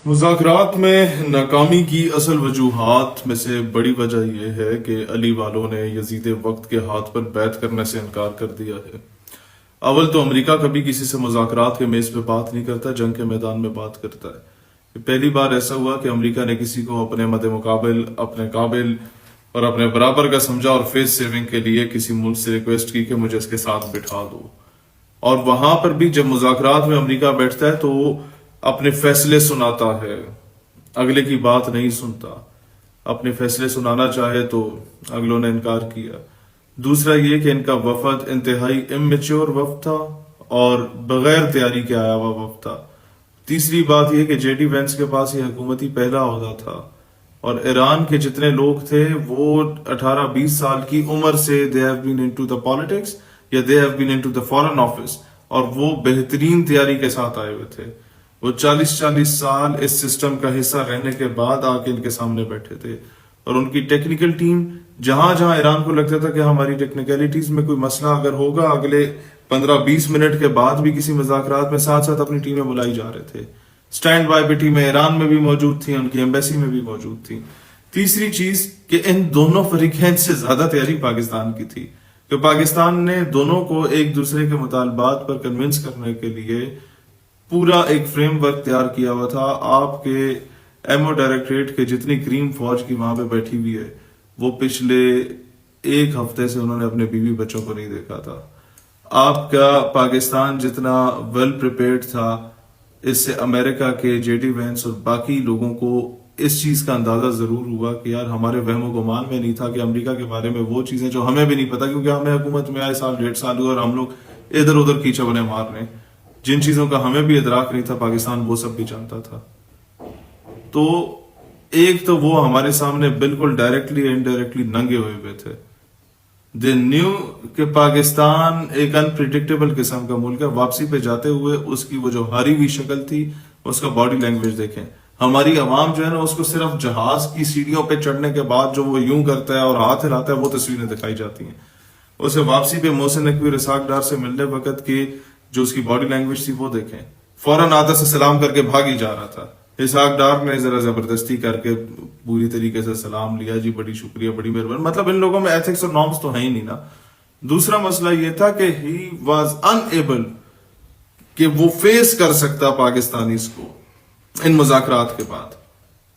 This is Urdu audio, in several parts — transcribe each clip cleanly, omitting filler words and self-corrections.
مذاکرات میں ناکامی کی اصل وجوہات میں سے بڑی وجہ یہ ہے کہ علی والوں نے یزید وقت کے ہاتھ پر بیعت کرنے سے انکار کر دیا ہے۔ اول تو امریکہ کبھی کسی سے مذاکرات کے میز پہ بات نہیں کرتا، جنگ کے میدان میں بات کرتا ہے۔ پہلی بار ایسا ہوا کہ امریکہ نے کسی کو اپنے مد مقابل، اپنے قابل اور اپنے برابر کا سمجھا اور فیس سیونگ کے لیے کسی ملک سے ریکویسٹ کی کہ مجھے اس کے ساتھ بٹھا دو۔ اور وہاں پر بھی جب مذاکرات میں امریکہ بیٹھتا ہے تو وہ اپنے فیصلے سناتا ہے، اگلے کی بات نہیں سنتا۔ اپنے فیصلے سنانا چاہے تو اگلوں نے انکار کیا۔ دوسرا یہ کہ ان کا وفد انتہائی امیچور وفد تھا اور بغیر تیاری کے آیا ہوا وفد تھا۔ تیسری بات یہ کہ جے ڈی وینس کے پاس یہ حکومتی پہلا عہدہ تھا اور ایران کے جتنے لوگ تھے وہ 18-20 سال کی عمر سے they have been into the politics یا they have been into the foreign office، اور وہ بہترین تیاری کے ساتھ آئے ہوئے تھے۔ وہ 40 سال اس سسٹم کا حصہ رہنے کے بعد آ کے ان کے سامنے بیٹھے تھے، اور ان کی ٹیکنیکل ٹیم جہاں جہاں ایران کو لگتا تھا کہ ہماری ٹیکنیکلٹیز میں کوئی مسئلہ اگر ہوگا، اگلے 15-20 منٹ کے بعد بھی کسی مذاکرات میں ساتھ ساتھ اپنی ٹیمیں بلائی جا رہے تھے۔ سٹینڈ بائی پہ ٹیمیں ایران میں بھی موجود تھیں، ان کی ایمبیسی میں بھی موجود تھیں۔ تیسری چیز کہ ان دونوں فریقین سے زیادہ تیاری پاکستان کی تھی، کہ پاکستان نے دونوں کو ایک دوسرے کے مطالبات پر کنونس کرنے کے لیے پورا ایک فریم ورک تیار کیا ہوا تھا۔ آپ کے ایم او ڈائریکٹریٹ کے جتنی کریم فوج کی وہاں پہ بیٹھی ہوئی ہے، وہ پچھلے ایک ہفتے سے انہوں نے اپنے بیوی بچوں کو نہیں دیکھا تھا۔ آپ کا پاکستان جتنا ویل پریپیئرڈ تھا، اس سے امریکہ کے جے ڈی وینس اور باقی لوگوں کو اس چیز کا اندازہ ضرور ہوا کہ یار ہمارے وہم و گمان میں نہیں تھا کہ امریکہ کے بارے میں وہ چیزیں جو ہمیں بھی نہیں پتا، کیونکہ ہمیں حکومت میں آئے 1.5 سال ہوئے اور ہم لوگ ادھر ادھر کیچڑ بنے مار رہے ہیں، جن چیزوں کا ہمیں بھی ادراک نہیں تھا پاکستان وہ سب بھی جانتا تھا۔ تو ایک تو وہ ہمارے سامنے بالکل ڈائریکٹلی انڈائریکٹلی ننگے ہوئے تھے۔ دے نیو کہ پاکستان ایک انپریڈکٹیبل قسم کا ملک ہے۔ واپسی پہ جاتے ہوئے اس کی وہ جو ہاری ہوئی شکل تھی، اس کا باڈی لینگویج دیکھیں۔ ہماری عوام جو ہے نا، اس کو صرف جہاز کی سیڑھیوں پہ چڑھنے کے بعد جو وہ یوں کرتا ہے اور ہاتھ ہلاتا ہے، وہ تصویریں دکھائی جاتی ہیں۔ اسے واپسی پہ محسن نقوی رساق ڈار سے ملنے وقت کی جو اس کی باڈی لینگویج تھی وہ دیکھیں۔ فوراً آدھا سے سلام کر کے بھاگ ہی جا رہا تھا۔ اسحاق ڈار نے ذرا زبردستی کر کے پوری طریقے سے سلام لیا، جی بڑی شکریہ، بڑی مہربانی۔ مطلب ان لوگوں میں ایتھکس اور نارمز تو ہیں ہی نہیں نا۔ دوسرا مسئلہ یہ تھا کہ ہی واز انیبل کہ وہ فیس کر سکتا پاکستانیز کو ان مذاکرات کے بعد۔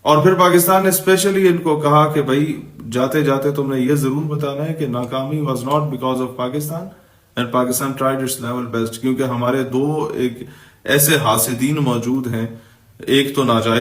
اور پھر پاکستان نے اسپیشلی ان کو کہا کہ بھائی جاتے جاتے تم نے یہ ضرور بتانا ہے کہ ناکامی was not because of Pakistan and Pakistan tried its level best, کیونکہ ہمارے دو ایک ایسے حاسدین موجود ہیں، ایک تو ناجائز